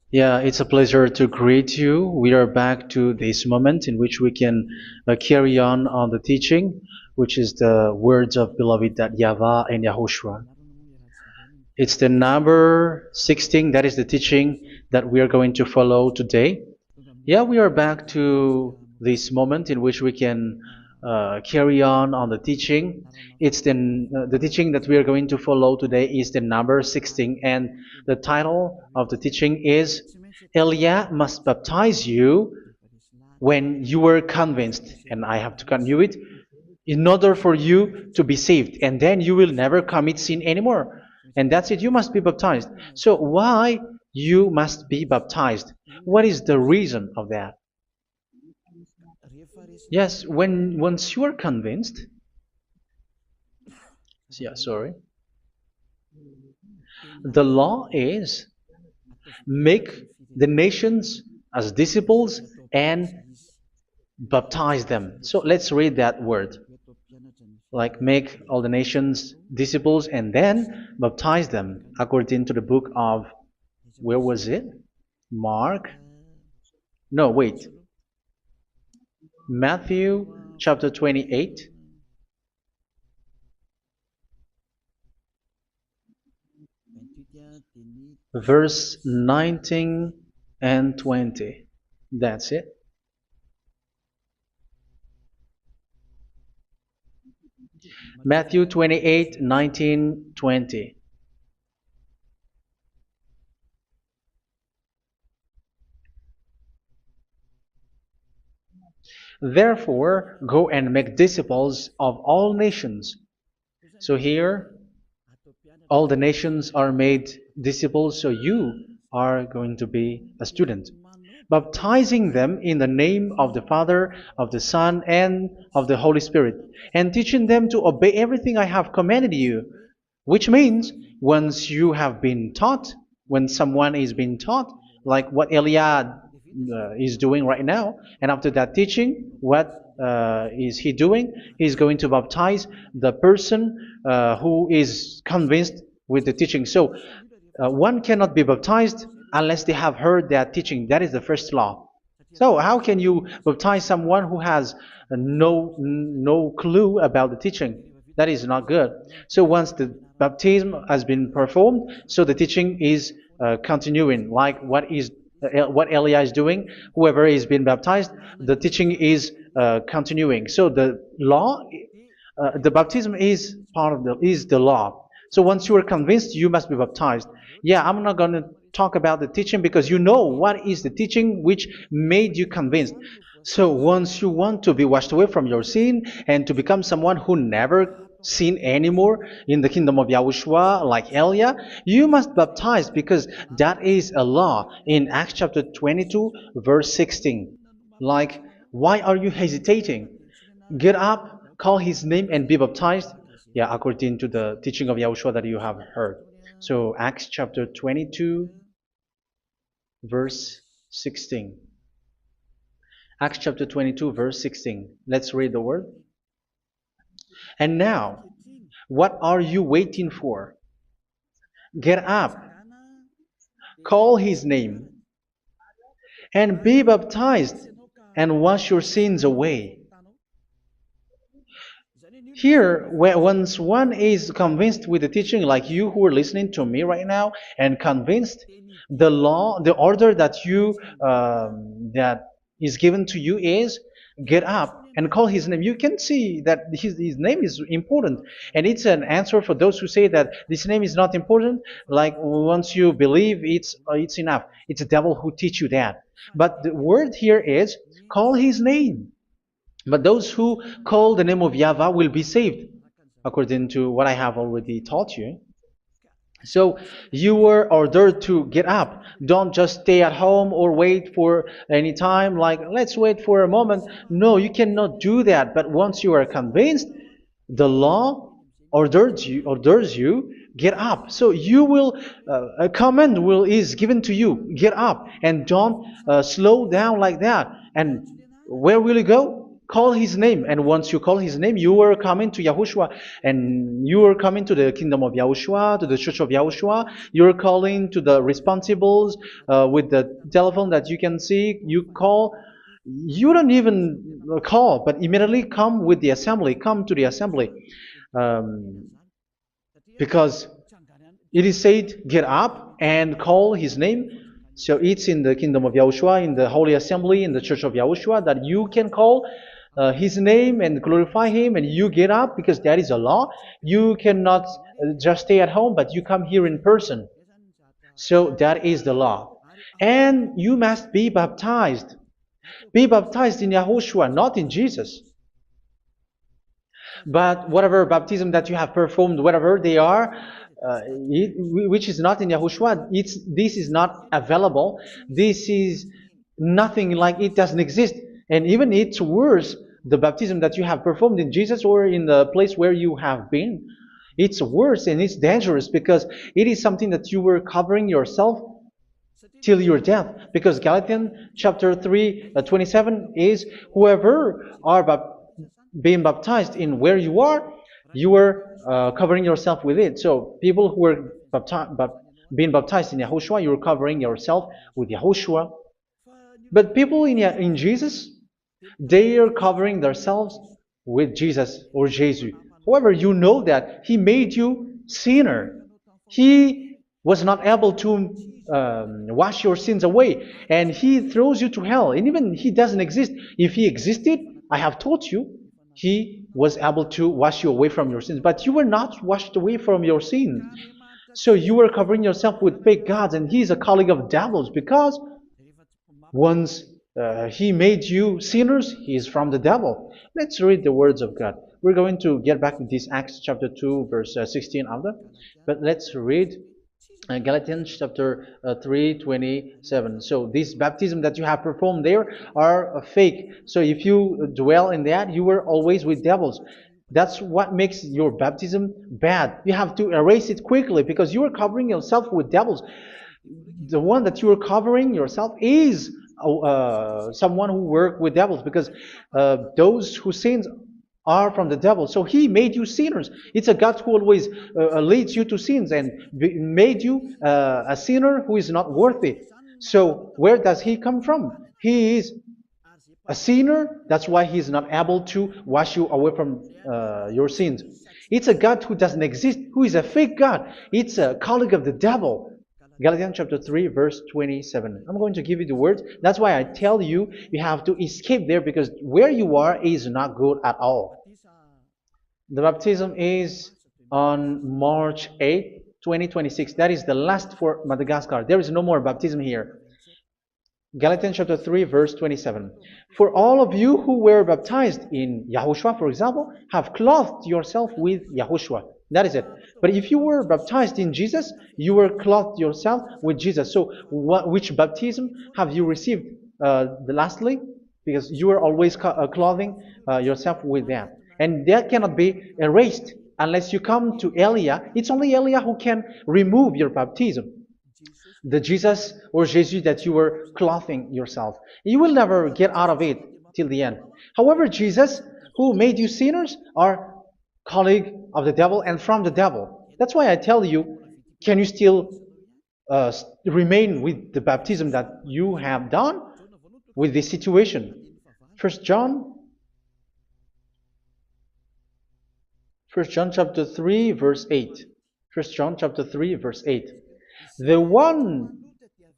Yeah, it's a pleasure to greet you. We are back to this moment in which we can carry on the teaching, which is the words of beloved that YAHVAH and YAHOSHUA. It's the number 16, that is the teaching that we are going to follow today. Yeah, we are back to this moment in which we can carry on the teaching. It's the teaching that we are going to follow today is the number 16, and the title of the teaching is Elia must baptize you when you were convinced, and I have to continue it, in order for you to be saved, and then you will never commit sin anymore. And that's it, you must be baptized. So why you must be baptized? What is the reason of that? Yes, when once you are convinced, yeah, sorry, the law is make the nations as disciples and baptize them. So let's read that word. Like make all the nations disciples and then baptize them according to the book of, where was it? Mark? No, wait. Matthew chapter 28. Verse 19 and 20. That's it. Matthew 28, 19, 20. Therefore, go and make disciples of all nations. So here, all the nations are made disciples, so you are going to be a student. Baptizing them in the name of the Father, of the Son, and of the Holy Spirit, and teaching them to obey everything I have commanded you. Which means, once you have been taught, when someone is being taught, like what Elia is doing right now, and after that teaching, what is he doing? He's going to baptize the person who is convinced with the teaching. So one cannot be baptized unless they have heard that teaching. That is the first law. So how can you baptize someone who has no clue about the teaching? That is not good. So once the baptism has been performed, so the teaching is continuing, like what Elia is doing. Whoever is being baptized, the teaching is continuing. So the law, the baptism is part of the law. So once you are convinced, you must be baptized. Yeah, I'm not going to talk about the teaching because you know what is the teaching which made you convinced. So once you want to be washed away from your sin and to become someone who never sin anymore in the kingdom of Yahushua, like Elia, you must baptize because that is a law in Acts chapter 22, verse 16. Like, why are you hesitating? Get up, call his name, and be baptized. Yeah, according to the teaching of Yahushua that you have heard. So Acts chapter 22, verse 16. Acts chapter 22, verse 16. Let's read the word. And now, what are you waiting for? Get up, call his name, and be baptized, and wash your sins away. Here, once one is convinced with the teaching, like you who are listening to me right now, and convinced, the law, the order that that is given to you is get up and call his name. You can see that his name is important, and it's an answer for those who say that this name is not important. Like once you believe, it's enough. It's the devil who teach you that. But the word here is call his name. But those who call the name of YAHVAH will be saved, according to what I have already taught you. So you were ordered to get up. Don't just stay at home or wait for any time, like let's wait for a moment. No, you cannot do that. But once you are convinced, the law orders you get up. So you will a command is given to you. Get up and don't slow down like that. And where will you go? call his name, and once you call his name, you are coming to Yahushua, and you are coming to the kingdom of Yahushua, to the church of Yahushua. You're calling to the responsibles with the telephone that you can see. You call. You don't even call, but immediately come with the assembly. Come to the assembly, um, because it is said, get up and call his name. So it's in the kingdom of Yahushua, in the holy assembly, in the church of Yahushua, that you can call his name and glorify him, and you get up, because that is a law. You cannot just stay at home, but you come here in person. So that is the law. And you must be baptized. Be baptized in Yahushua, not in Jesus. But whatever baptism that you have performed, whatever they are, which is not in Yahushua, this is not available. This is nothing, like it doesn't exist. And even it's worse, the baptism that you have performed in Jesus or in the place where you have been. It's worse and it's dangerous, because it is something that you were covering yourself till your death. Because Galatians chapter 3, 27 is, whoever are being baptized in where you are covering yourself with it. So people who are being baptized in Yahushua, you're covering yourself with Yahushua. But people in Jesus, they are covering themselves with Jesus or Jesus. However, you know that he made you sinner. He was not able to wash your sins away, and he throws you to hell. And even he doesn't exist. If he existed, I have taught you, he was able to wash you away from your sins, but you were not washed away from your sins. So you were covering yourself with fake gods, and he's a colleague of devils, because once he made you sinners, he is from the devil. Let's read the words of God. We're going to get back to this Acts chapter 2 verse 16 after, but let's read Galatians chapter 3:27. So this baptism that you have performed there are fake. So if you dwell in that, you were always with devils. That's what makes your baptism bad. You have to erase it quickly, because you are covering yourself with devils. The one that you are covering yourself is someone who works with devils, because those who sin are from the devil. So he made you sinners. It's a God who always leads you to sins, and made you a sinner who is not worthy. So where does he come from? He is a sinner. That's why he is not able to wash you away from your sins. It's a God who doesn't exist, who is a fake God. It's a colleague of the devil. Galatians chapter 3 verse 27. I'm going to give you the words. That's why I tell you, you have to escape there, because where you are is not good at all. The baptism is on March 8, 2026. That is the last for Madagascar. There is no more baptism here. Galatians chapter 3 verse 27. For all of you who were baptized in Yahushua, for example, have clothed yourself with Yahushua. That is it. But if you were baptized in Jesus, you were clothed yourself with Jesus. So which baptism have you received lastly? Because you are always clothing yourself with that. And that cannot be erased unless you come to Elia. It's only Elia who can remove your baptism. The Jesus or Jesus that you were clothing yourself. You will never get out of it till the end. However, Jesus, who made you sinners, are colleague of the devil and from the devil. That's why I tell you, can you still remain with the baptism that you have done with this situation? 1 John chapter 3 verse 8. 1 John chapter 3 verse 8. The one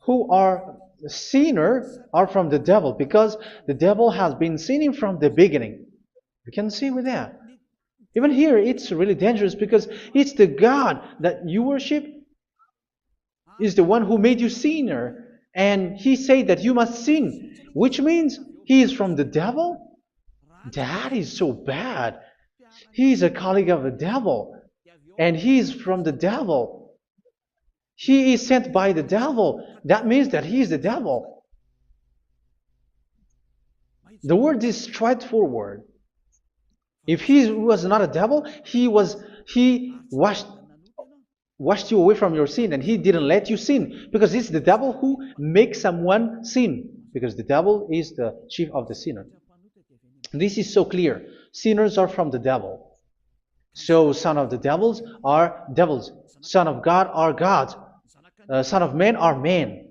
who are sinner are from the devil, because the devil has been sinning from the beginning. You can see with that. Even here, it's really dangerous, because it's the God that you worship is the one who made you sinner, and he said that you must sin, which means he is from the devil. That is so bad. He is a colleague of the devil, and he is from the devil. He is sent by the devil. That means that he is the devil. The word is straightforward. If he was not a devil, he washed you away from your sin, and he didn't let you sin, because it's the devil who makes someone sin, because the devil is the chief of the sinner. This is so clear. Sinners are from the devil. So son of the devils are devils. Son of God are gods. Son of men are men.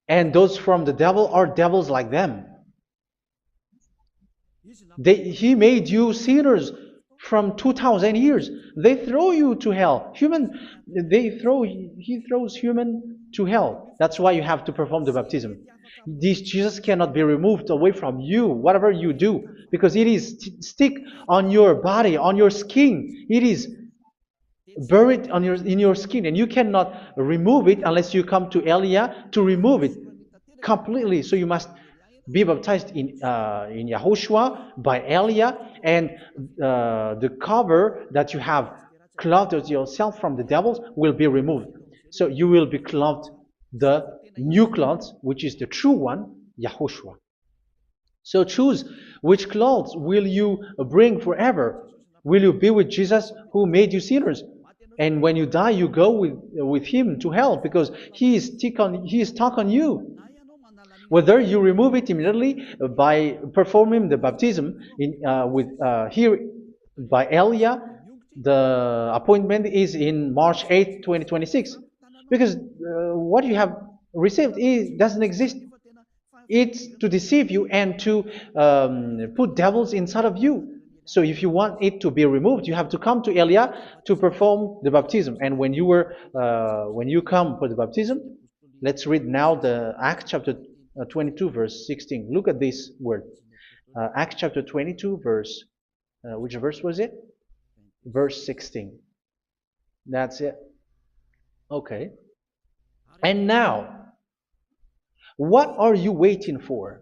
And those from the devil are devils like them. He made you sinners from 2,000 years. They throw you to hell. He throws human to hell. That's why you have to perform the baptism. This Jesus cannot be removed away from you, whatever you do, because it is stick on your body, on your skin. It is buried in your skin, and you cannot remove it unless you come to Elia to remove it completely. So you must be baptized in Yahushua by Elia, and the cover that you have clothed yourself from the devils will be removed. So you will be clothed the new clothes, which is the true one, Yahushua. So choose which clothes will you bring forever. Will you be with Jesus who made you sinners? And when you die, you go with him to hell because he is stuck on you. Whether you remove it immediately by performing the baptism here by Elia, the appointment is in March 8, 2026. Because what you have received doesn't exist. It's to deceive you and to put devils inside of you. So if you want it to be removed, you have to come to Elia to perform the baptism. And when you come for the baptism, let's read now the Acts chapter 22 verse 16. Look at this word. Acts chapter 22 verse, which verse was it? Verse 16. That's it. Okay. And now, what are you waiting for?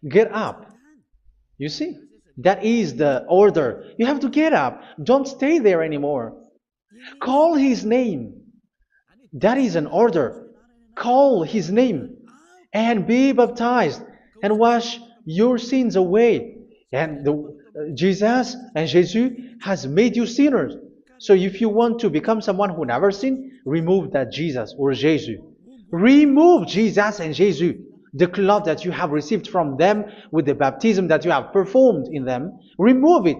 Get up. You see, that is the order. You have to get up. Don't stay there anymore. Call his name. That is an order. Call his name and be baptized and wash your sins away. And Jesus has made you sinners. So if you want to become someone who never sinned, remove that Jesus or Jesus. Remove Jesus and Jesus, the cloth that you have received from them with the baptism that you have performed in them. Remove it.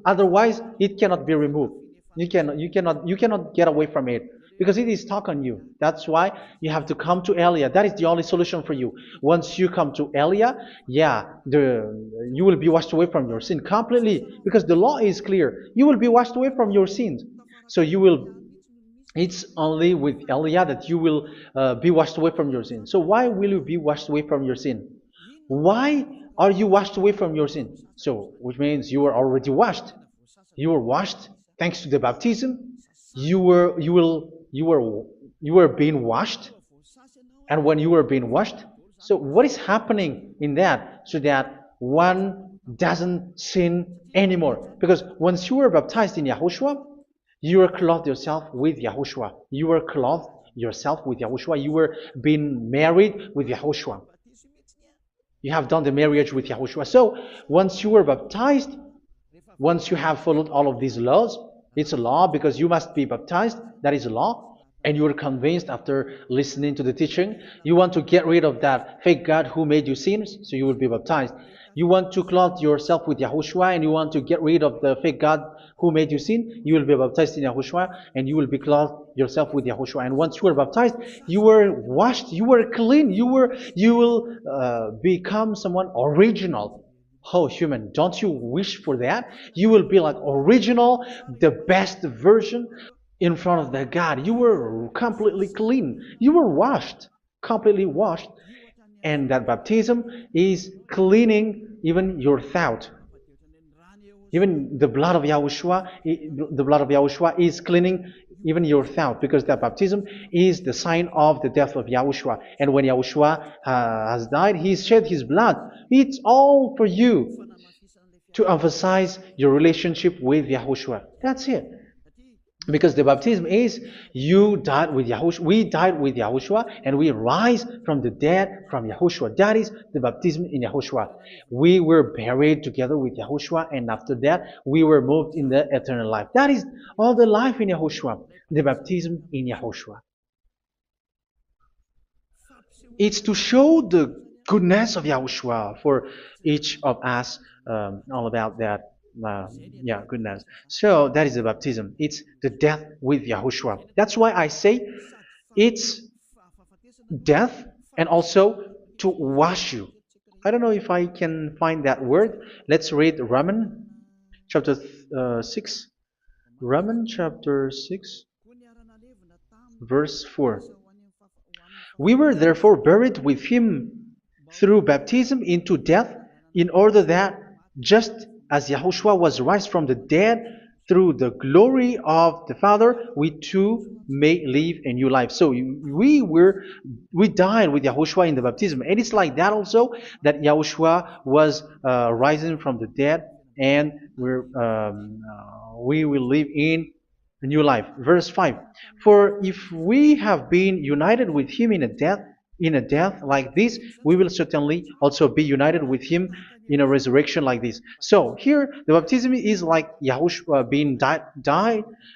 Otherwise, it cannot be removed. You cannot get away from it because it is stuck on you. That's why you have to come to Elia. That is the only solution for you. Once you come to Elia, you will be washed away from your sin completely because the law is clear. You will be washed away from your sins. So it's only with Elia that you will be washed away from your sin. So why will you be washed away from your sin? Why are you washed away from your sin? So, which means you are already washed. You were washed thanks to the baptism. You were being washed, and when you were being washed, so what is happening in that? So that one doesn't sin anymore. Because once you were baptized in Yahushua, you were clothed yourself with Yahushua. You were clothed yourself with Yahushua. You were being married with Yahushua. You have done the marriage with Yahushua. So once you were baptized, once you have followed all of these laws, it's a law because you must be baptized. That is a law. And you are convinced after listening to the teaching, you want to get rid of that fake God who made you sinners, so you will be baptized. You want to clothe yourself with Yahushua and you want to get rid of the fake God who made you sin, you will be baptized in Yahushua and you will be clothed yourself with Yahushua. And once you are baptized, you were washed, you were clean, you will become someone original. Oh, human, don't you wish for that? You will be like original, the best version in front of the God. You were completely clean. You were washed, completely washed. And that baptism is cleaning even your thought. Even the blood of Yahushua is cleaning even your thought, because that baptism is the sign of the death of Yahushua. And when Yahushua has died, he shed his blood. It's all for you to emphasize your relationship with Yahushua. That's it. Because the baptism is you died with Yahushua, we died with Yahushua, and we rise from the dead from Yahushua. That is the baptism in Yahushua. We were buried together with Yahushua, and after that we were moved in the eternal life. That is all the life in Yahushua, the baptism in Yahushua. It's to show the goodness of Yahushua for each of us, all about that. Yeah, goodness. So that is the baptism. It's the death with Yahushua. That's why I say it's death and also to wash you. I don't know if I can find that word. Let's read Romans chapter 6. Romans chapter 6, verse 4. We were therefore buried with him through baptism into death, in order that, just as Yahushua was raised from the dead through the glory of the Father, we too may live a new life. So we died with Yahushua in the baptism, and it's like that also that Yahushua was rising from the dead, and we will live in a new life. Verse 5. For if we have been united with him in a death like this, we will certainly also be united with him in a resurrection like this. So here the baptism is like Yahushua being died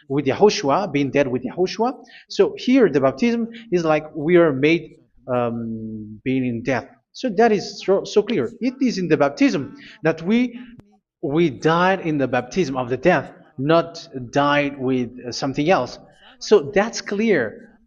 with Yahushua, being dead with Yahushua. So here the baptism is like we are made being in death. So that is so clear. It is in the baptism that we died in the baptism of the death, not died with something else. So that's clear.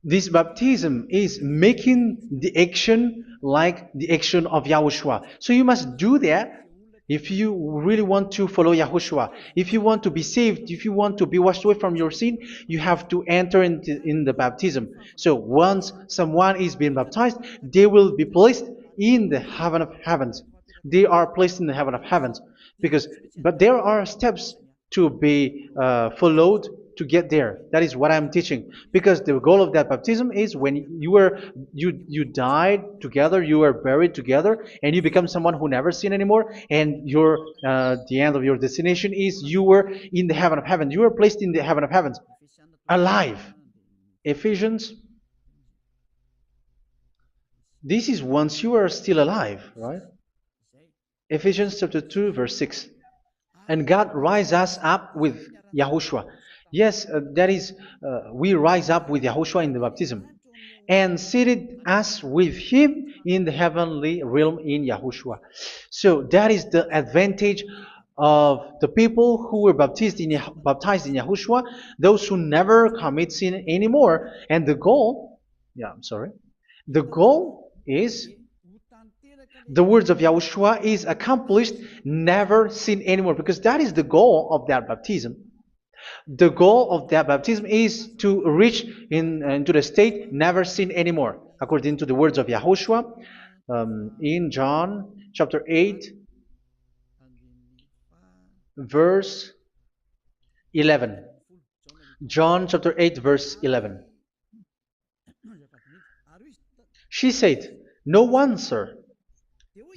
This baptism is making the action like the action of Yahushua. So you must do that if you really want to follow Yahushua. If you want to be saved, if you want to be washed away from your sin, you have to enter in the baptism. So once someone is being baptized, they will be placed in the heaven of heavens. They are placed in the heaven of heavens but there are steps to be followed to get there. That is what I'm teaching. Because the goal of that baptism is when you died together, you were buried together, and you become someone who never sin anymore. And the end of your destination is you were in the heaven of heaven. You were placed in the heaven of heavens, alive. Ephesians. This is once you are still alive, right? Ephesians chapter 2, verse 6. And God rise us up with Yahushua. Yes, that is, we rise up with Yahushua in the baptism. And seated us with him in the heavenly realm in Yahushua. So that is the advantage of the people who were baptized in Yahushua, those who never commit sin anymore. And the goal, the goal is the words of Yahushua is accomplished, never sin anymore, because that is the goal of that baptism. The goal of that baptism is to reach into the state never sin anymore, according to the words of Yahushua in John chapter 8, verse 11. John chapter 8, verse 11. She said, "No one, sir."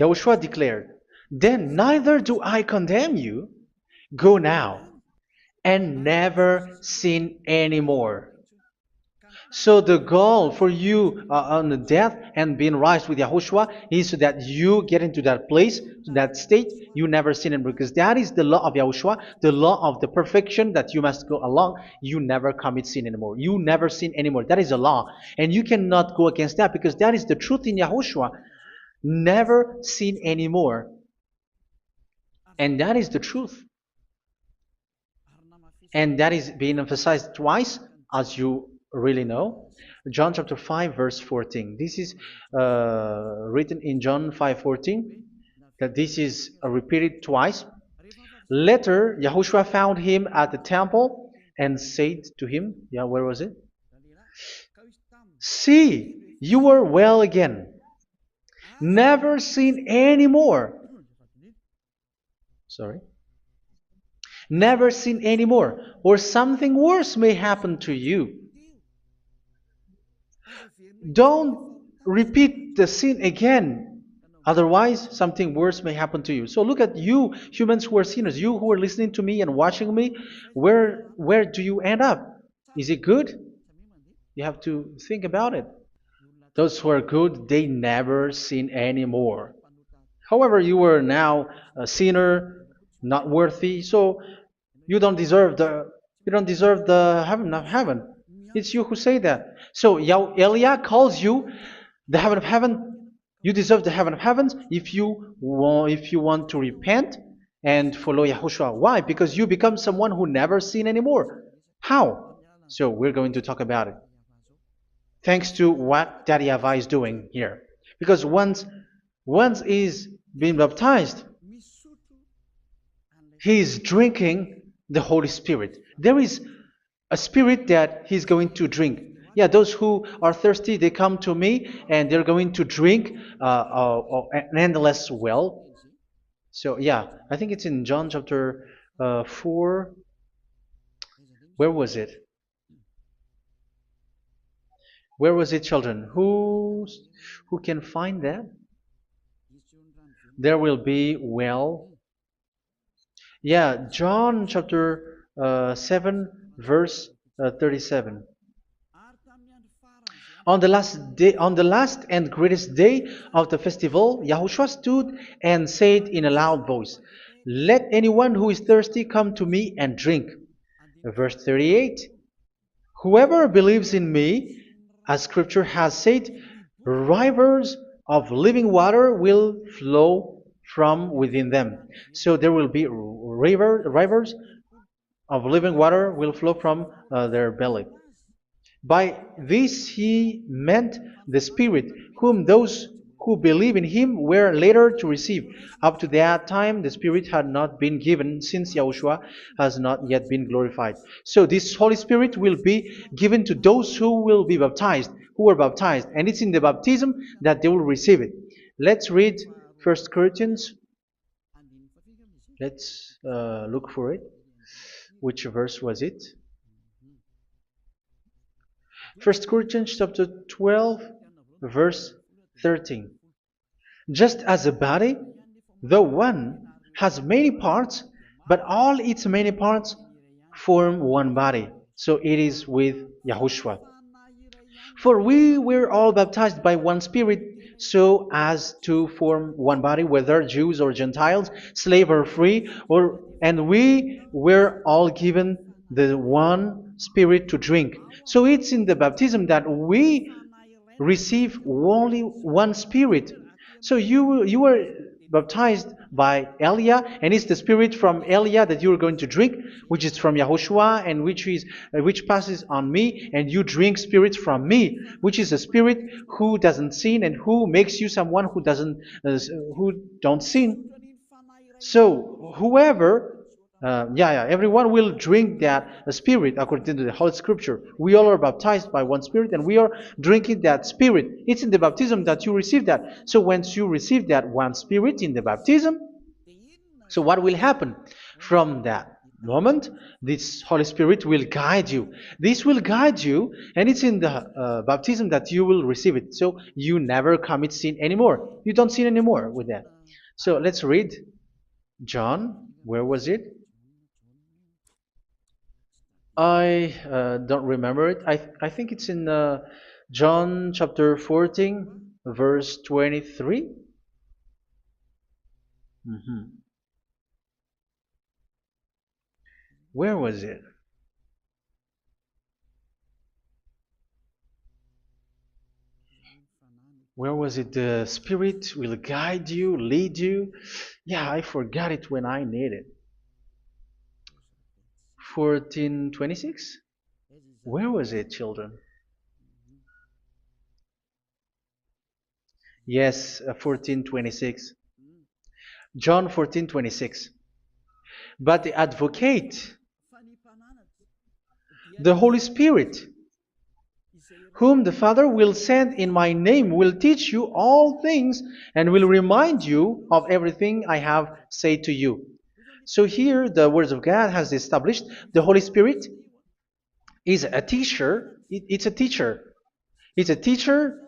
Yahushua declared, "Then neither do I condemn you. Go now and never sin anymore." So the goal for you on the death and being raised with Yahushua is so that you get into that place, that state, you never sin anymore. Because that is the law of Yahushua, the law of the perfection that you must go along. You never commit sin anymore. You never sin anymore. That is a law. And you cannot go against that because that is the truth in Yahushua. Never sin anymore. And that is the truth. And that is being emphasized twice, as you really know. John chapter 5, verse 14. This is written in John 5:14, that this is repeated twice. Later, Yahushua found him at the temple and said to him, where was it? "See, you are well again. Never sin anymore." Never sin anymore, or something worse may happen to you. Don't repeat the sin again. Otherwise, something worse may happen to you. So look at you, humans who are sinners, you who are listening to me and watching me. Where do you end up? Is it good? You have to think about it. Those who are good, they never sin anymore. However, you are now a sinner, not worthy, so you don't deserve the heaven of heaven. It's you who say that. So Eliah calls you the heaven of heaven You deserve the heaven of heavens if you want to repent and follow Yahushua. Why? Because you become someone who never sin anymore. How? So we're going to talk about it. Thanks to what Daddy YAHVAH is doing here. Because once he's been baptized, he is drinking the Holy Spirit. There is a spirit that he's going to drink. Yeah, those who are thirsty, they come to me and they're going to drink an endless well. So, yeah, I think it's in John chapter 4. Where was it? Where was it, children? Who can find that? There will be well. Yeah, John chapter 7, verse 37. On the last and greatest day of the festival, Yahushua stood and said in a loud voice, "Let anyone who is thirsty come to me and drink." Verse 38, "Whoever believes in me, as Scripture has said, rivers of living water will flow from within them." So there will be rivers of living water will flow from their belly. By this he meant the Spirit, whom those who believe in him were later to receive. Up to that time, the Spirit had not been given, since Yahushua has not yet been glorified. So this Holy Spirit will be given to those who will be baptized, who were baptized, and it's in the baptism that they will receive it. Let's read 1 Corinthians. Let's look for it. Which verse was it? 1 Corinthians chapter 12, verse 13. Just as a body, though one, has many parts, but all its many parts form one body. So it is with Yahushua. For we were all baptized by one Spirit, so as to form one body, whether Jews or Gentiles, slave or free, and we were all given the one Spirit to drink. So it's in the baptism that we receive only one Spirit. So you were baptized by Elia, and it's the Spirit from Elia that you are going to drink, which is from Yahushua, and which passes on me, and you drink Spirit from me, which is a Spirit who doesn't sin and who makes you someone who don't sin. So whoever everyone will drink that Spirit according to the Holy Scripture. We all are baptized by one Spirit, and we are drinking that Spirit. It's in the baptism that you receive that. So once you receive that one Spirit in the baptism, so what will happen from that moment? This Holy Spirit will guide you. This will guide you, and it's in the baptism that you will receive it. So you never commit sin anymore. You don't sin anymore with that. So let's read John. Where was it? I don't remember it. I think it's in John chapter 14, verse 23. Mhm. Where was it? Where was it? The Spirit will guide you, lead you. Yeah, I forgot it when I need it. 14:26? Where was it, children? Yes, 14:26. John 14:26. But the advocate, the Holy Spirit, whom the Father will send in my name, will teach you all things and will remind you of everything I have said to you. So here the words of God has established the Holy Spirit is a teacher. It's a teacher. It's a teacher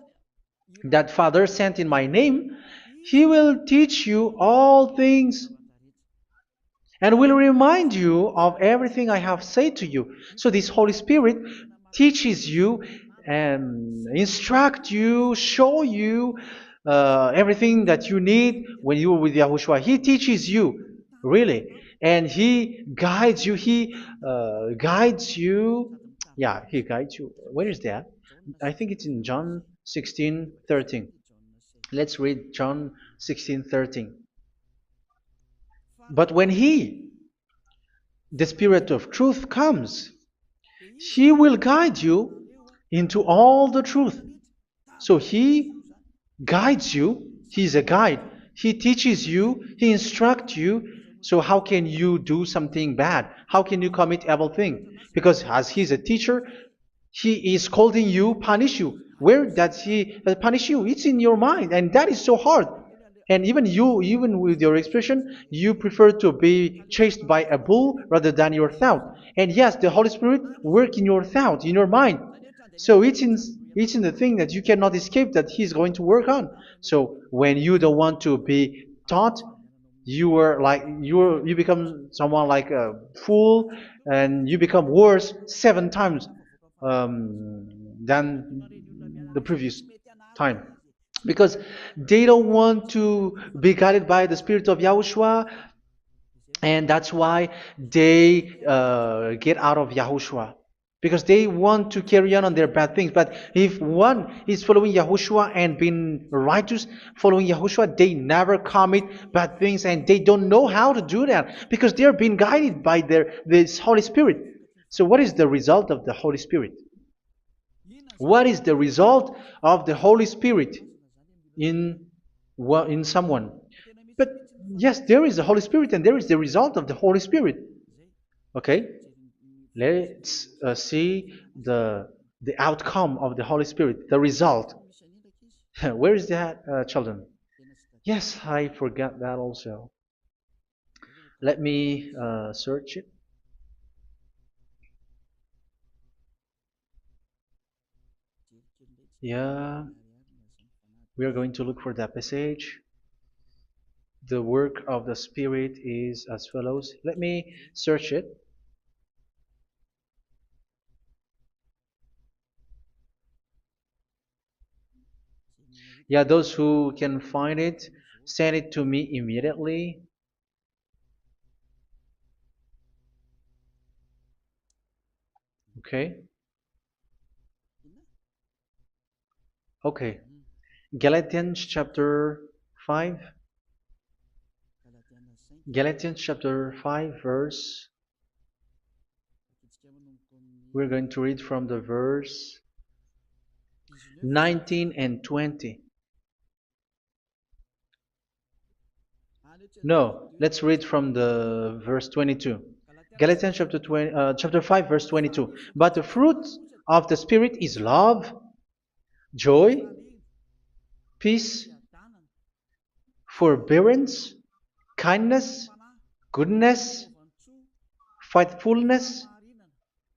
that Father sent in my name. He will teach you all things and will remind you of everything I have said to you. So this Holy Spirit teaches you and instruct you, show you everything that you need when you are with Yahushua. He teaches you, really, and He guides you. He guides you. Yeah, He guides you. Where is that? I think it's in John 16:13. Let's read John 16:13. But when He, the Spirit of truth, comes, He will guide you into all the truth. So He guides you. He's a guide. He teaches you. He instructs you. So how can you do something bad? How can you commit evil thing? Because as He's a teacher, He is scolding you, punish you. Where does He punish you? It's in your mind, and that is so hard. And even you, even with your expression, you prefer to be chased by a bull rather than your thought. And yes, the Holy Spirit work in your thought, in your mind. So it's in the thing that you cannot escape that He's going to work on. So when you don't want to be taught, you become someone like a fool, and you become worse 7 times than the previous time, because they don't want to be guided by the Spirit of Yahushua, and that's why they get out of Yahushua, because they want to carry on their bad things. But if one is following Yahushua and being righteous, following Yahushua, they never commit bad things, and they don't know how to do that because they are being guided by this Holy Spirit. So what is the result of the Holy Spirit? What is the result of the Holy Spirit in someone? But yes, there is the Holy Spirit, and there is the result of the Holy Spirit. Okay, let's see the outcome of the Holy Spirit, the result. Where is that, children? Yes, I forgot that also. Let me search it. Yeah, we are going to look for that passage. The work of the Spirit is as follows. Let me search it. Yeah, those who can find it, send it to me immediately. Okay. Okay. Galatians chapter 5. Galatians chapter 5 verse. We're going to read from the verse 19 and 20. No, let's read from the verse 22. Galatians chapter 5 verse 22. But the fruit of the Spirit is love, joy, peace, forbearance, kindness, goodness, faithfulness.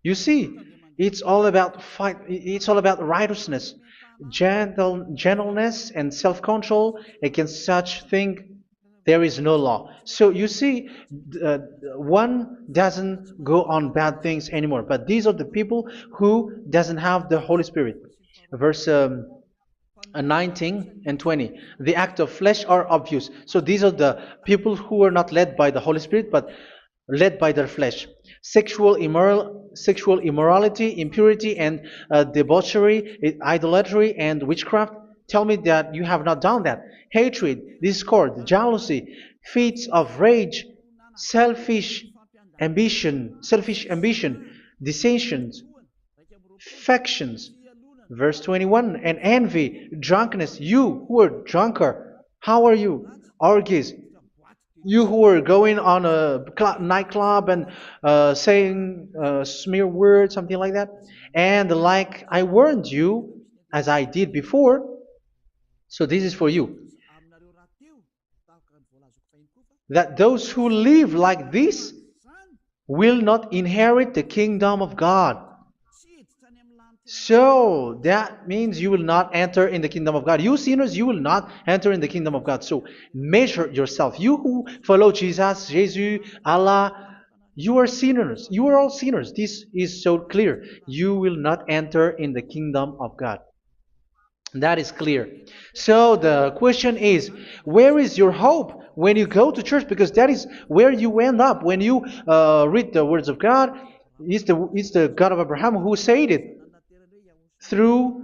You see, it's all about fight. It's all about righteousness, gentleness, and self-control. Against such thing, there is no law. So you see, uh, one doesn't go on bad things anymore. But these are the people who doesn't have the Holy Spirit. Verse 19 and 20. The act of flesh are obvious. So these are the people who are not led by the Holy Spirit, but led by their flesh. Sexual immorality, impurity, and debauchery, idolatry, and witchcraft. Tell me that you have not done that. Hatred, discord, jealousy, fits of rage, selfish ambition, dissensions, factions. Verse 21, and envy, drunkenness. You who are drunker, how are you? Orgies. You who are going on a nightclub and saying smear words, something like that. And like I warned you, as I did before, so this is for you, that those who live like this will not inherit the kingdom of God. So that means you will not enter in the kingdom of God. You sinners, you will not enter in the kingdom of God. So measure yourself. You who follow Jesus, Allah, you are sinners. You are all sinners. This is so clear. You will not enter in the kingdom of God. That is clear. So the question is, where is your hope when you go to church? Because that is where you end up when you read the words of God. It's the God of Abraham who said it through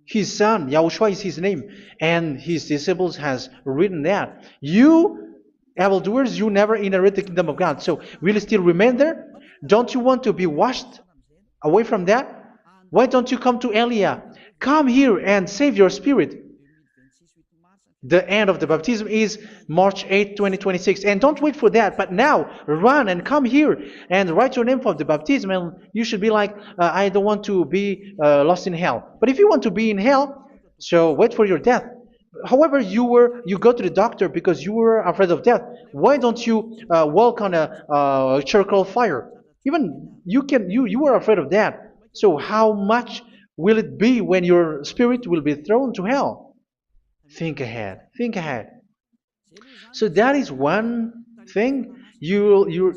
His son, Yahushua is his name, and his disciples has written that. You, evildoers, you never inherit the kingdom of God. So will you still remain there? Don't you want to be washed away from that? Why don't you come to Elia? Come here and save your spirit. The end of the baptism is March 8th, 2026. And don't wait for that, but now run and come here and write your name for the baptism. And you should be like, I don't want to be lost in hell. But if you want to be in hell, so wait for your death. However, you go to the doctor because you were afraid of death. Why don't you walk on a charcoal fire? Even you were afraid of that. So how much will it be when your spirit will be thrown to hell? Think ahead. Think ahead. So that is one thing. You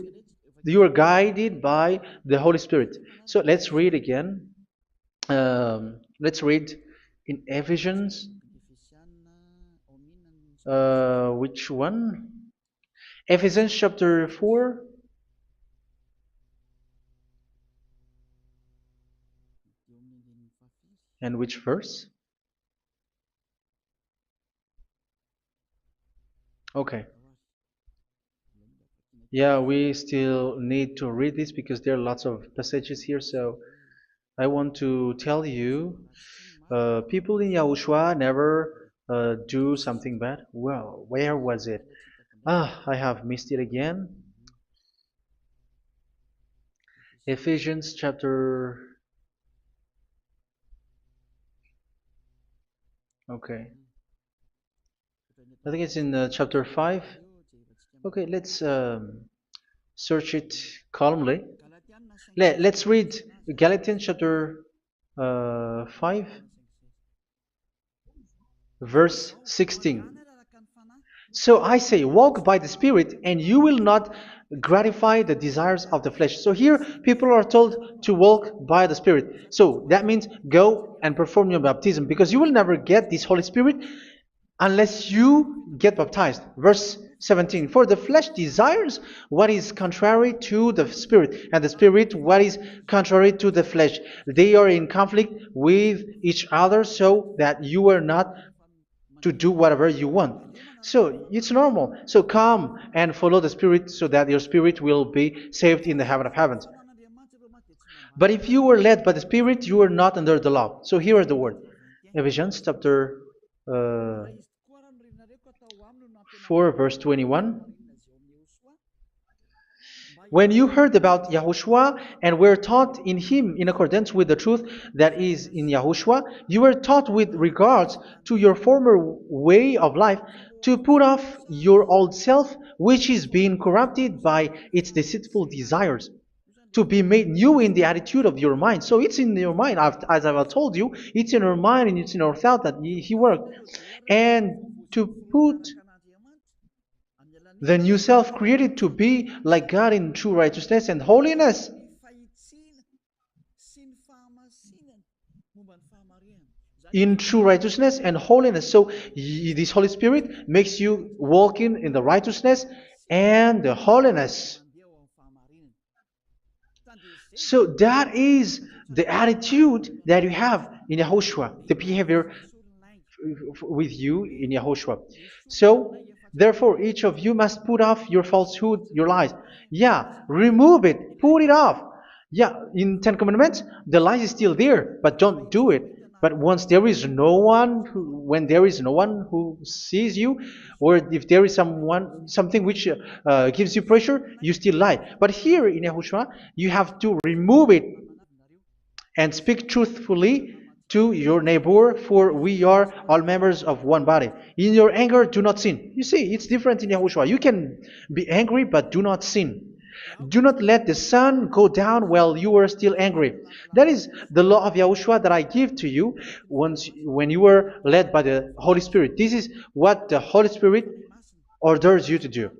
are guided by the Holy Spirit. So let's read again. Let's read in Ephesians. Which one? Ephesians chapter 4. And which verse? Okay. Yeah, we still need to read this because there are lots of passages here. So I want to tell you, people in Yahushua never do something bad. Well, where was it? I have missed it again. Ephesians chapter. Okay. I think it's in chapter 5. Okay, let's search it calmly. Let's read Galatians chapter 5, verse 16. So I say, walk by the Spirit, and you will not gratify the desires of the flesh. So here, people are told to walk by the Spirit. So that means go and perform your baptism, because you will never get this Holy Spirit unless you get baptized. Verse 17. For the flesh desires what is contrary to the Spirit, and the Spirit what is contrary to the flesh. They are in conflict with each other, so that you are not to do whatever you want. So it's normal. So come and follow the Spirit so that your spirit will be saved in the heaven of heavens. But if you were led by the Spirit, you are not under the law. So here are the word. Ephesians chapter 4 verse 21. When you heard about Yahushua and were taught in him in accordance with the truth that is in Yahushua, you were taught with regards to your former way of life to put off your old self, which is being corrupted by its deceitful desires, to be made new in the attitude of your mind. So it's in your mind, as I've told you, it's in your mind and it's in your thought that he worked. And to put the new self created to be like God in true righteousness and holiness. In true righteousness and holiness. So this Holy Spirit makes you walking in the righteousness and the holiness. So that is the attitude that you have in Yahushua, the behavior with you in Yahushua. So therefore, each of you must put off your falsehood, your lies. Yeah, remove it, put it off. Yeah, in Ten Commandments, the lie is still there, but don't do it. But once there is no one, when there is no one who sees you, or if there is something which gives you pressure, you still lie. But here in Yahushua, you have to remove it and speak truthfully to your neighbor, for we are all members of one body. In your anger, do not sin. You see, it's different in Yahushua. You can be angry, but do not sin. Do not let the sun go down while you are still angry. That is the law of Yahushua that I give to you when you were led by the Holy Spirit. This is what the Holy Spirit orders you to do.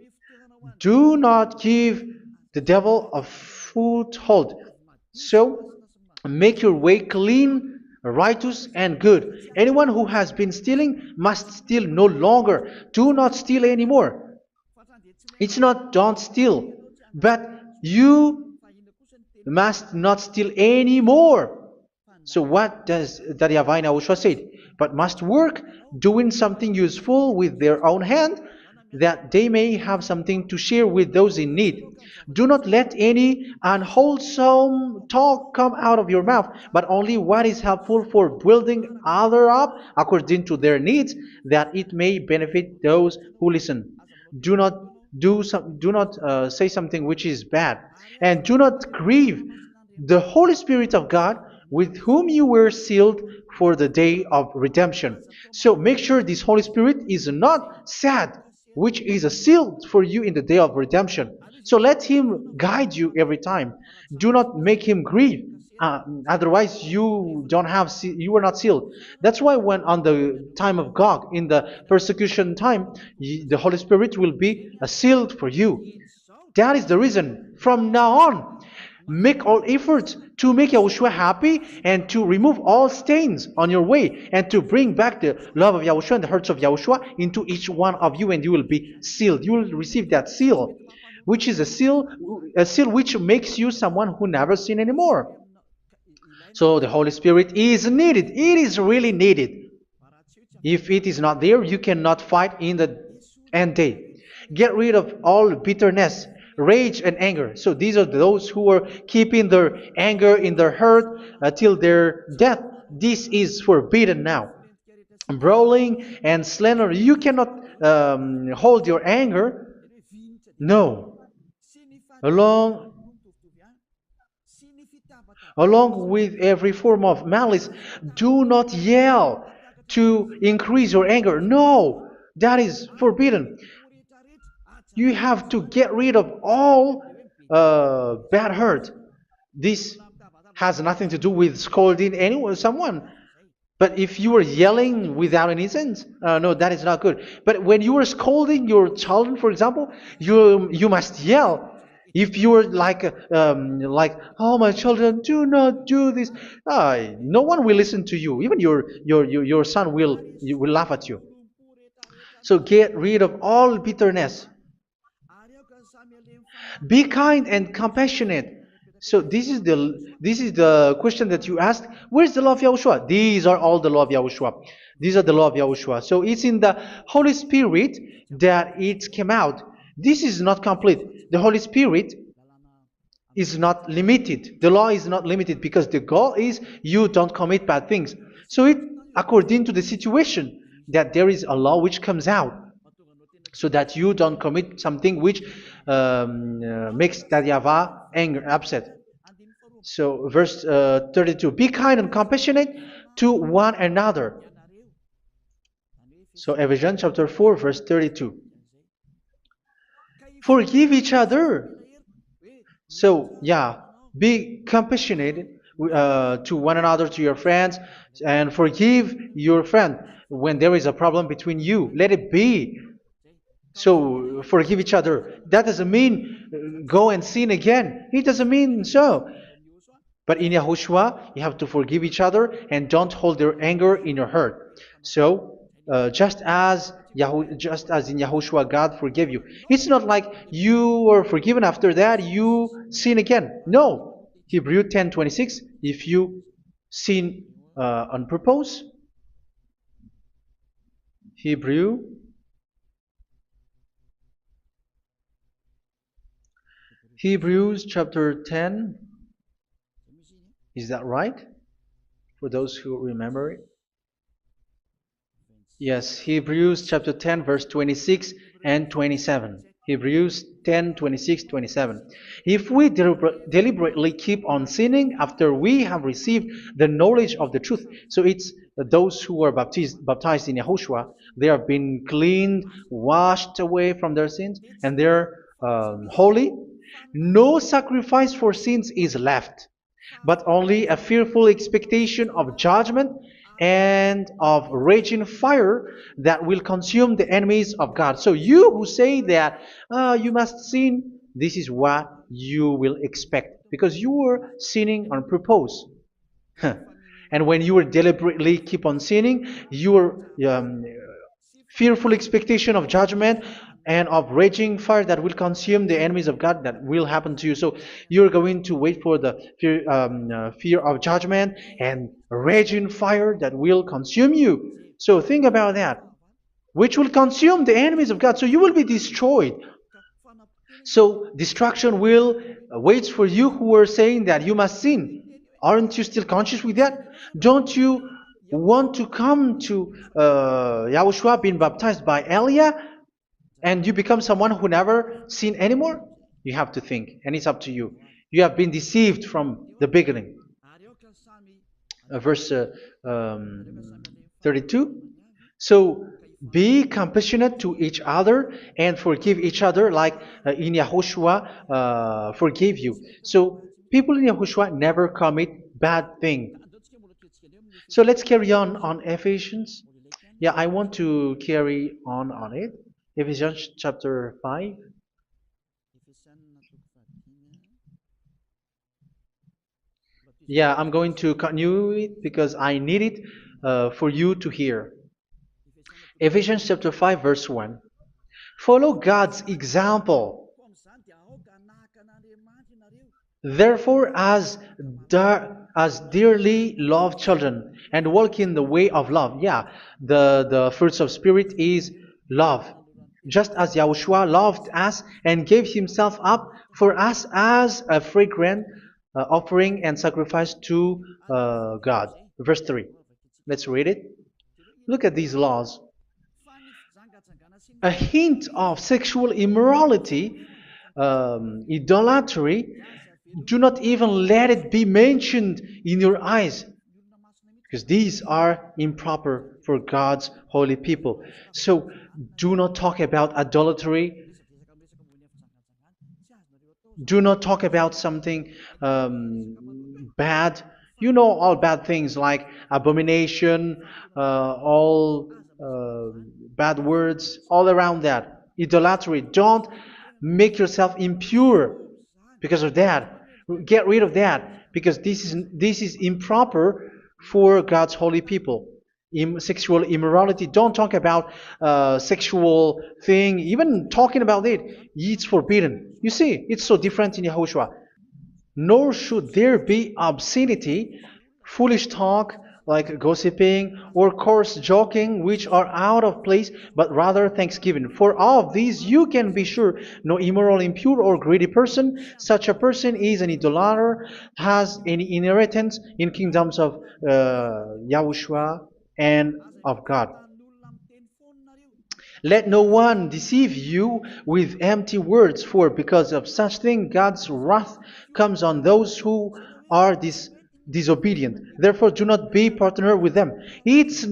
Do not give the devil a foothold. So, make your way clean, righteous, and good. Anyone who has been stealing must steal no longer. Do not steal anymore. It's not don't steal, but you must not steal anymore. So what does the Yahweh Yahushua say? But must work doing something useful with their own hand, that they may have something to share with those in need. Do not let any unwholesome talk come out of your mouth, but only what is helpful for building other up according to their needs, that it may benefit those who listen. Do not do not say something which is bad, and do not grieve the Holy Spirit of God, with whom you were sealed for the day of redemption. So make sure this Holy Spirit is not sad, which is a seal for you in the day of redemption. So let Him guide you every time. Do not make Him grieve. Otherwise, you don't have you are not sealed. That's why when on the time of God, in the persecution time, the Holy Spirit will be sealed for you. That is the reason. From now on, make all efforts to make Yahushua happy and to remove all stains on your way and to bring back the love of Yahushua and the hearts of Yahushua into each one of you, and you will be sealed. You will receive that seal, which is a seal which makes you someone who never sin anymore. So the Holy Spirit is needed. It is really needed. If it is not there, you cannot fight in the end day. Get rid of all bitterness, rage, and anger. So these are those who are keeping their anger in their heart till their death. This is forbidden now. Brawling and slander. You cannot hold your anger. No. Along Along with every form of malice, do not yell to increase your anger. No, that is forbidden. You have to get rid of all bad hurt. This has nothing to do with scolding anyone, someone. But if you are yelling without any sense, no, that is not good. But when you are scolding your children, for example, you must yell. If you are like, oh my children, do not do this, no one will listen to you. Even your son will laugh at you. So get rid of all bitterness. Be kind and compassionate. So this is the question that you asked. Where's the law of Yahushua? These are all the law of Yahushua. These are the law of Yahushua. So it's in the Holy Spirit that it came out. This is not complete. The Holy Spirit is not limited. The law is not limited because the goal is you don't commit bad things. So it according to the situation that there is a law which comes out, so that you don't commit something which makes that YAHVAH anger, upset. So verse 32, be kind and compassionate to one another. So Ephesians chapter 4 verse 32. Forgive each other. So yeah, be compassionate to one another, to your friends, and forgive your friend when there is a problem between you. Let it be. So forgive each other. That doesn't mean go and sin again. It doesn't mean so. But in Yahushua, you have to forgive each other and don't hold your anger in your heart. So just as in Yahushua, God forgave you. It's not like you were forgiven after that you sin again. No. Hebrew 10:26. If you sin on purpose, Hebrews chapter 10. Is that right? For those who remember it? Yes, Hebrews chapter 10 verse 26 and 27. Hebrews 10, 26, 27. If we deliberately keep on sinning after we have received the knowledge of the truth, so it's those who are baptized in Yahushua, they have been cleaned, washed away from their sins, and they're holy. No sacrifice for sins is left, but only a fearful expectation of judgment and of raging fire that will consume the enemies of God. So you who say that you must sin, this is what you will expect, because you were sinning on purpose. And when you deliberately keep on sinning, you are fearful expectation of judgment and of raging fire that will consume the enemies of God that will happen to you. So you're going to wait for the fear of judgment and raging fire that will consume you. So think about that, which will consume the enemies of God. So you will be destroyed. So destruction will waits for you who are saying that you must sin. Aren't you still conscious with that? Don't you want to come to Yahushua being baptized by Elia and you become someone who never sin anymore? You have to think, and it's up to you. You have been deceived from the beginning. Verse 32. So be compassionate to each other and forgive each other like in Yahushua forgave you. So people in Yahushua never commit bad thing. So let's carry on Ephesians. Yeah, I want to carry on it. Ephesians chapter 5. Yeah, I'm going to continue it because I need it for you to hear. Ephesians chapter 5 verse 1. Follow God's example. Therefore, as dearly loved children, and walk in the way of love. Yeah, the fruits of spirit is love. Just as Yahushua loved us and gave himself up for us as a fragrant offering and sacrifice to God. Verse 3. Let's read it. Look at these laws. A hint of sexual immorality, idolatry, do not even let it be mentioned in your eyes, because these are improper for God's holy people. So do not talk about idolatry. Do not talk about something bad. You know all bad things like abomination, all bad words, all around that. Idolatry. Don't make yourself impure because of that. Get rid of that because this is improper for God's holy people. Sexual immorality. Don't talk about sexual thing. Even talking about it, it's forbidden. You see, it's so different in Yahushua. Nor should there be obscenity, foolish talk like gossiping or coarse joking, which are out of place, but rather thanksgiving. For of these you can be sure: no immoral, impure, or greedy person, such a person is an idolater, has any inheritance in kingdoms of Yahushua and of God. Let no one deceive you with empty words, for because of such thing God's wrath comes on those who are disobedient. Therefore, do not be partner with them. It's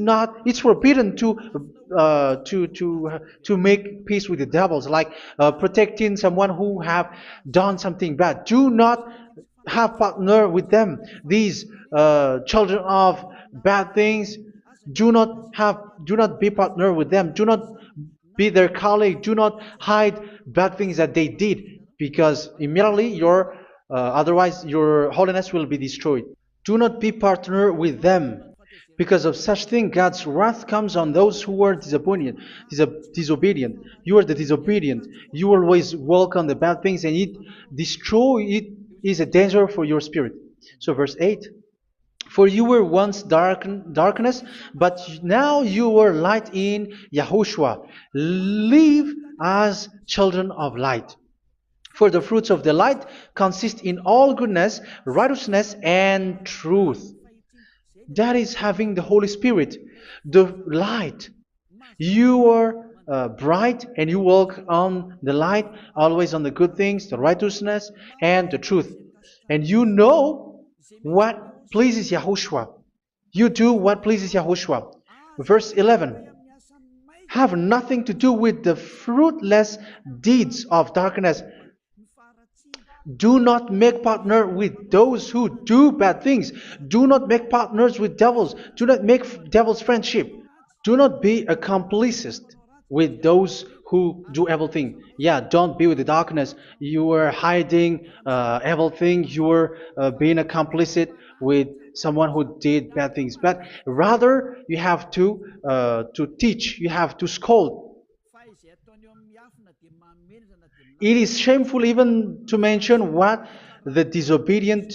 forbidden to make peace with the devils, like protecting someone who have done something bad. Do not have partner with them. These children of bad things, do not be partner with them. Do not be their colleague. Do not hide bad things that they did, because immediately otherwise your holiness will be destroyed. Do not be partner with them. Because of such thing, God's wrath comes on those who are disobedient. You are the disobedient. You always walk on the bad things, and it is a danger for your spirit. So verse 8. For you were once darkness, but now you are light in Yahushua. Live as children of light. For the fruits of the light consist in all goodness, righteousness, and truth. That is having the Holy Spirit, the light. You are bright and you walk on the light, always on the good things, the righteousness, and the truth. And you know what pleases Yahushua. You do what pleases Yahushua. Verse 11. Have nothing to do with the fruitless deeds of darkness. Do not make partner with those who do bad things. Do not make partners with devils. Do not make devil's friendship. Do not be a complicit with those who do evil thing. Yeah, don't be with the darkness. You are hiding evil thing. You are being a complicit with someone who did bad things, but rather you have to teach, you have to scold. It is shameful even to mention what the disobedient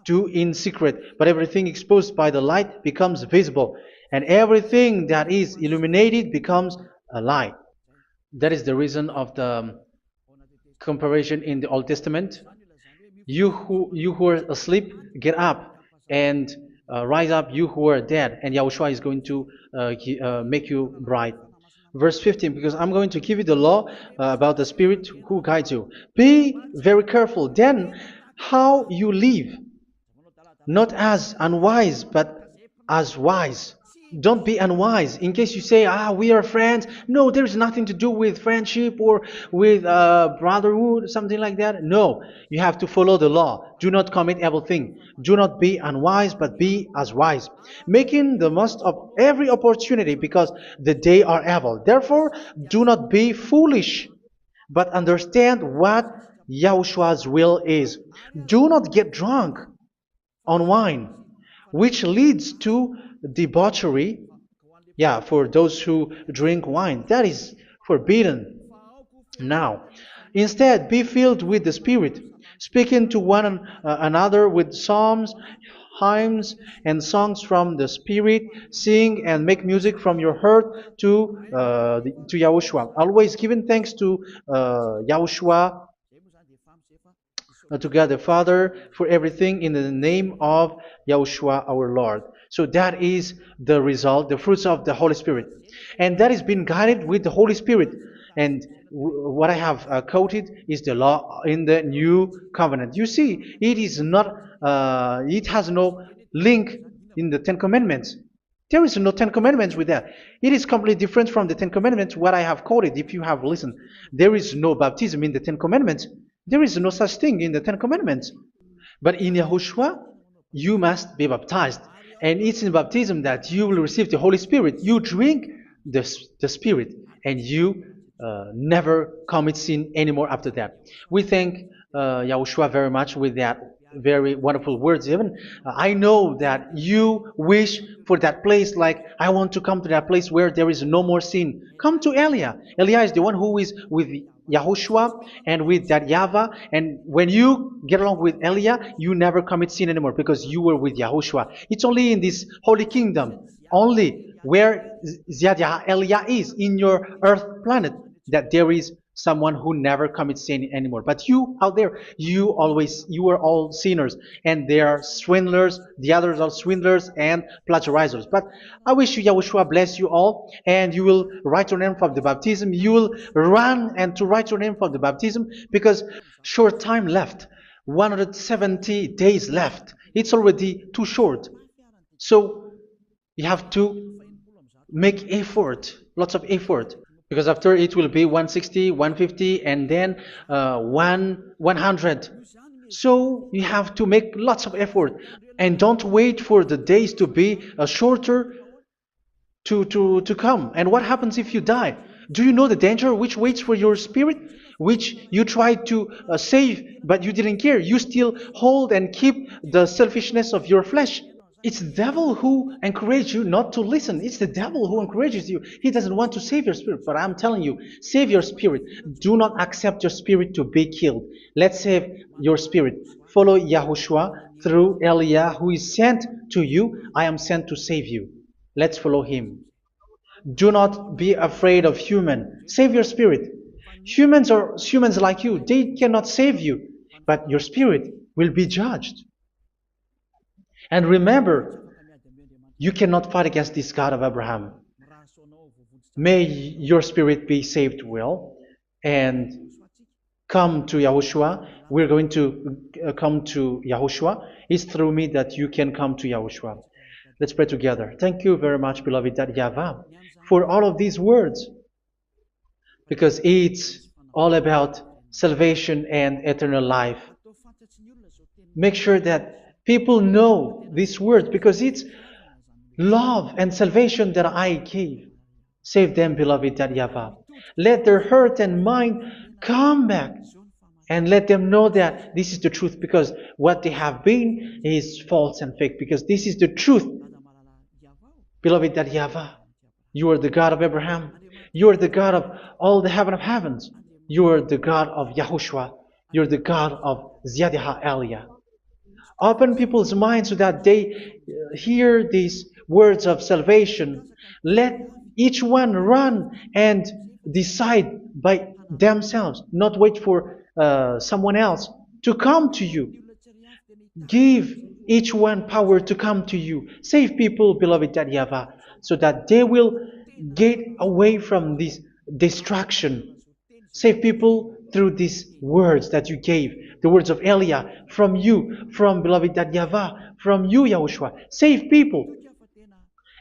do in secret, but everything exposed by the light becomes visible, and everything that is illuminated becomes a light. That is the reason of the comparison in the Old Testament. You who are asleep, get up and rise up, you who are dead, and Yahushua is going to make you bright. Verse 15, because I'm going to give you the law about the Spirit who guides you. Be very careful then how you live, not as unwise, but as wise. Don't be unwise. In case you say, we are friends. No, there's nothing to do with friendship or with brotherhood, something like that. No, you have to follow the law. Do not commit evil thing. Do not be unwise, but be as wise, making the most of every opportunity, because the day are evil. Therefore, do not be foolish, but understand what Yahushua's will is. Do not get drunk on wine, which leads to debauchery. Yeah, for those who drink wine, that is forbidden now. Instead, be filled with the Spirit, speaking to one another with psalms, hymns, and songs from the Spirit. Sing and make music from your heart to Yahushua, always giving thanks to Yahushua, to God the Father, for everything in the name of Yahushua our Lord. So that is the result, the fruits of the Holy Spirit. And that is being guided with the Holy Spirit. And what I have quoted is the law in the new covenant. You see, it is not, it has no link in the Ten Commandments. There is no Ten Commandments with that. It is completely different from the Ten Commandments, what I have quoted, if you have listened. There is no baptism in the Ten Commandments. There is no such thing in the Ten Commandments. But in Yahushua, you must be baptized. And it's in baptism that you will receive the Holy Spirit. You drink the Spirit, and you never commit sin anymore after that. We thank Yahushua very much with that very wonderful words. Even I know that you wish for that place, like, I want to come to that place where there is no more sin. Come to Elia. Elia is the one who is with Yahushua and with that YAHVAH. And when you get along with Elia, you never commit sin anymore, because you were with Yahushua. It's only in this holy kingdom, only where Elia is, in your earth planet, that there is someone who never commits sin anymore. But you out there, you are all sinners, and they are swindlers. The others are swindlers and plagiarizers. But I wish you, Yahushua, bless you all, and you will write your name for the baptism. You will run and to write your name for the baptism, because short time left, 170 days left. It's already too short. So you have to make effort, lots of effort, because after it will be 160, 150, and then 100. So you have to make lots of effort, and don't wait for the days to be shorter to come. And what happens if you die? Do you know the danger which waits for your spirit, which you tried to save, but you didn't care? You still hold and keep the selfishness of your flesh. It's the devil who encourages you not to listen. It's the devil who encourages you. He doesn't want to save your spirit. But I'm telling you, save your spirit. Do not accept your spirit to be killed. Let's save your spirit. Follow Yahushua through Elia, who is sent to you. I am sent to save you. Let's follow him. Do not be afraid of human. Save your spirit. Humans are humans like you. They cannot save you. But your spirit will be judged. And remember, you cannot fight against this God of Abraham. May your spirit be saved well, and come to Yahushua. We're going to come to Yahushua. It's through me that you can come to Yahushua. Let's pray together. Thank you very much, beloved YAHVAH, for all of these words, because it's all about salvation and eternal life. Make sure that people know these words, because it's love and salvation that I gave. Save them, beloved YAHVAH. Let their heart and mind come back And let them know that this is the truth, because what they have been is false and fake, because this is the truth. Beloved, that YAHVAH, you are the God of Abraham. You are the God of all the heaven of heavens. You are the God of YAHOSHUA. You are the God of Ziyadiha Aliyah. Open people's minds so that they hear these words of salvation. Let each one run and decide by themselves, not wait for someone else to come to you. Give each one power to come to you. Save people, beloved YAHVAH, so that they will get away from this distraction. Save people through these words that you gave, the words of Elia, from you, from beloved YAHVAH, from you, Yahushua. Save people.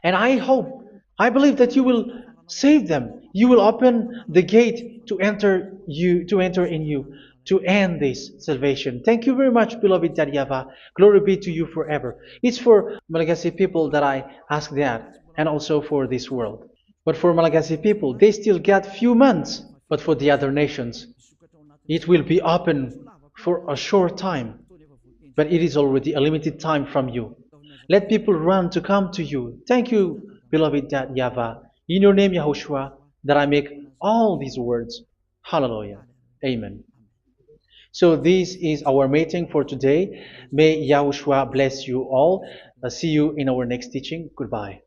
And I believe that you will save them. You will open the gate to enter in you, to end this salvation. Thank you very much, beloved YAHVAH. Glory be to you forever. It's for Malagasy people that I ask that, and also for this world. But for Malagasy people, they still get few months. But for the other nations, it will be open for a short time. But it is already a limited time from you. Let people run to come to you. Thank you, beloved YAHVAH. In your name, Yahushua, that I make all these words. Hallelujah. Amen. So this is our meeting for today. May Yahushua bless you all. See you in our next teaching. Goodbye.